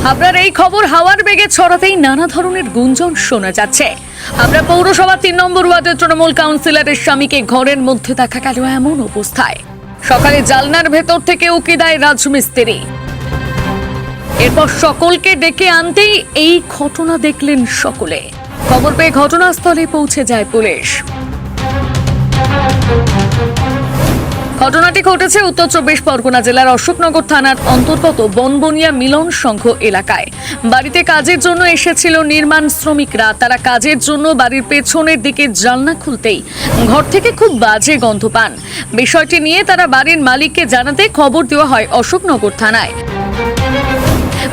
আপনার এই খবর হাওয়ার বেগে ছড়াতেই নানা ধরনের গুঞ্জন শোনা যাচ্ছে। আমরা পৌরসভা 3 নম্বর ওয়ার্ডের তৃণমূল কাউন্সিলরের স্বামীকে ঘরের মধ্যে দেখা গেল এমন অবস্থায়। সকালে জালনার ভেতর থেকে উকি দেয় রাজমিস্ত্রি। এরপর সকলকে ডেকে আনতেই এই ঘটনা দেখলেন সকলে। খবর পেয়ে ঘটনাস্থলে পৌঁছে যায় পুলিশ। ঘটনাটি ঘটেছে উত্তর 24 পরগনা জেলার অশোকনগর থানার অন্তর্গত বনবনিয়া মিলন সংঘ এলাকায়। বাড়িতে কাজের জন্য এসেছিল নির্মাণ শ্রমিকরা। তারা কাজের জন্য বাড়ির পেছনের দিকে জানলা খুলতেই ঘর থেকে খুব বাজে গন্ধ পান। বিষয়টি নিয়ে তারা বাড়ির মালিককে জানাতে খবর দেওয়া হয় অশোকনগর থানায়।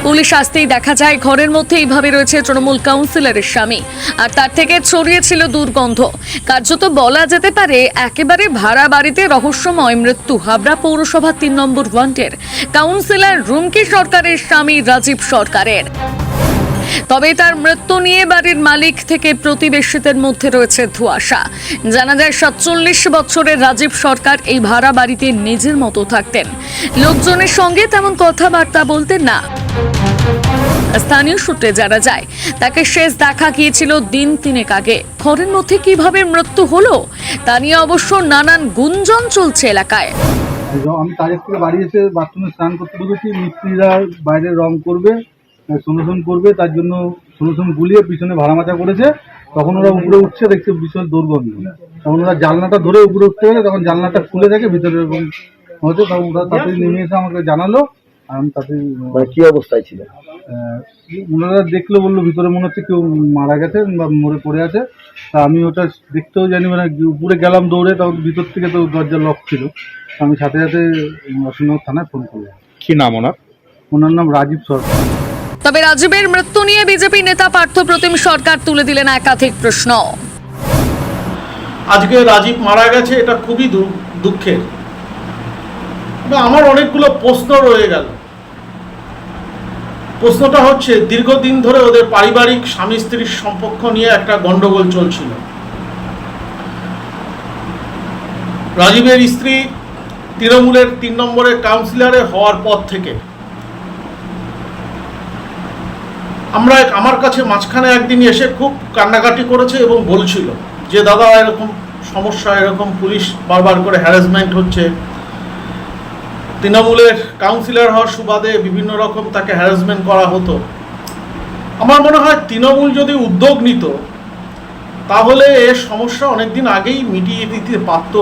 পুলিশ আসতেই দেখা যায় ঘরের মধ্যে এইভাবে রয়েছে তৃণমূল কাউন্সিলরের স্বামী, আর তার থেকে ছড়িয়েছিল দুর্গন্ধ। কার্যত বলা যেতে পারে একেবারে ভাড়া বাড়িতে রহস্যময় মৃত্যু হাবড়া পৌরসভা 3 নম্বর ওয়ার্ডের কাউন্সিলর রুমকি সরকারের স্বামী রাজীব সরকারের। তবে তার মৃত্যু নিয়ে বাড়ির মালিক থেকে প্রতিবেশীদের মধ্যে রয়েছে ধোঁয়াশা। জানা যায় 47 বছরের রাজীব সরকার এই ভাড়া বাড়িতে নিজের মতো থাকতেন। লোকজনের সঙ্গে তেমন কথাবার্তা বলতেন না। স্থানীয় সূত্রে জানা যায় তাকে শেষ দেখা গিয়েছিল দিন 3 আগে। ঘরের মধ্যে কিভাবে মৃত্যু হলো তা নিয়ে অবশ্য নানান গুঞ্জন চলছে এলাকায়। আমি কাজের থেকে বাড়ি এসে বাথরুমে স্নান করতে ঢুকেছি। মিস্ত্রিরা বাইরে রং করবে, সলিউশন করবে, তার জন্য সলিউশন গুলিয়ে পিছনে ভাড়া মাচা করেছে। তখন ওরা উপরে উঠছে, দেখছে ভীষণ দুর্গন্ধ। তখন ওরা জানলাটা ধরে উপরে উঠতে গেলে তখন জানলাটা খুলে থাকে ভিতরে এরকম হচ্ছে। তখন ওরা তাড়াতাড়ি নেমে এসে আমাকে জানালো। আমি তাড়াতাড়ি কি অবস্থায় ছিল ওনারা দেখলো, বললো ভিতরে মনে হচ্ছে কেউ মারা গেছে বা মরে পড়ে আছে। তা আমি ওটা দেখতেও জানি, মানে উপরে গেলাম দৌড়ে। তখন ভিতর থেকে তো দরজা লক ছিল। আমি সাথে সাথে অশোকনগর থানায় ফোন করলাম। কি নাম ওনার? ওনার নাম রাজীব সরকার। তবে রাজীবের মৃত্যু নিয়ে বিজেপি নেতা পার্থ প্রতিম সরকার তুলে দিলেন একাধিক প্রশ্ন। আজকে রাজীব মারা গেছে, এটা খুবই দুঃখের। আমার অনেকগুলো প্রশ্ন রয়ে গেল। প্রশ্নটা হচ্ছে, দীর্ঘদিন ধরে ওদের পারিবারিক স্বামী স্ত্রীর সম্পর্ক নিয়ে একটা গন্ডগোল চলছিল। রাজীবের স্ত্রী তৃণমূলের 3 নম্বরের কাউন্সিলরে হওয়ার পর থেকে আমার কাছে মাঝখানে একদিন এসে খুব কান্নাকাটি করেছে এবং বলছিল যে দাদা এরকম সমস্যা, এরকম পুলিশ বারবার করে হ্যারাসমেন্ট হচ্ছে। তৃণমূলের কাউন্সিলর হওয়ার সুবাদে বিভিন্ন রকম তাকে হ্যারাসমেন্ট করা হতো। আমার মনে হয় তৃণমূল যদি উদ্যোগ নিত তাহলে এর সমস্যা অনেকদিন আগেই মিটিয়ে দিতে পারত।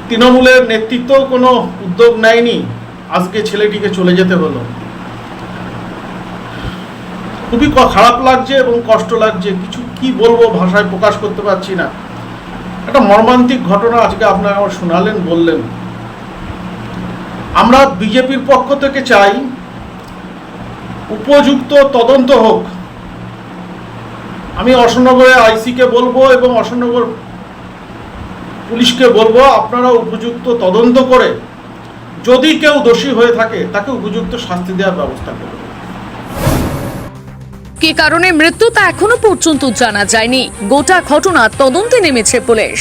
তৃণমূলের নেতৃত্ব কোনো উদ্যোগ নেয়নি, আজকে ছেলেটিকে চলে যেতে হলো। খুবই খারাপ লাগছে এবং কষ্ট লাগছে। কিছু কি বলবো, ভাষায় প্রকাশ করতে পারছি না। একটা মর্মান্তিক ঘটনা আজকে আপনারা আমার শোনালেন, বললেন। আমরা বিজেপির পক্ষ থেকে চাই উপযুক্ত তদন্ত হোক। আমি অশোকনগরের আইসিকে বলবো এবং অশোকনগর পুলিশকে বলবো, আপনারা উপযুক্ত তদন্ত করে যদি কেউ দোষী হয়ে থাকে তাকে উপযুক্ত শাস্তি দেওয়ার ব্যবস্থা করবে। কি কারণে মৃত্যু তা এখনো পর্যন্ত জানা যায়নি। গোটা ঘটনা তদন্তে নেমেছে পুলিশ।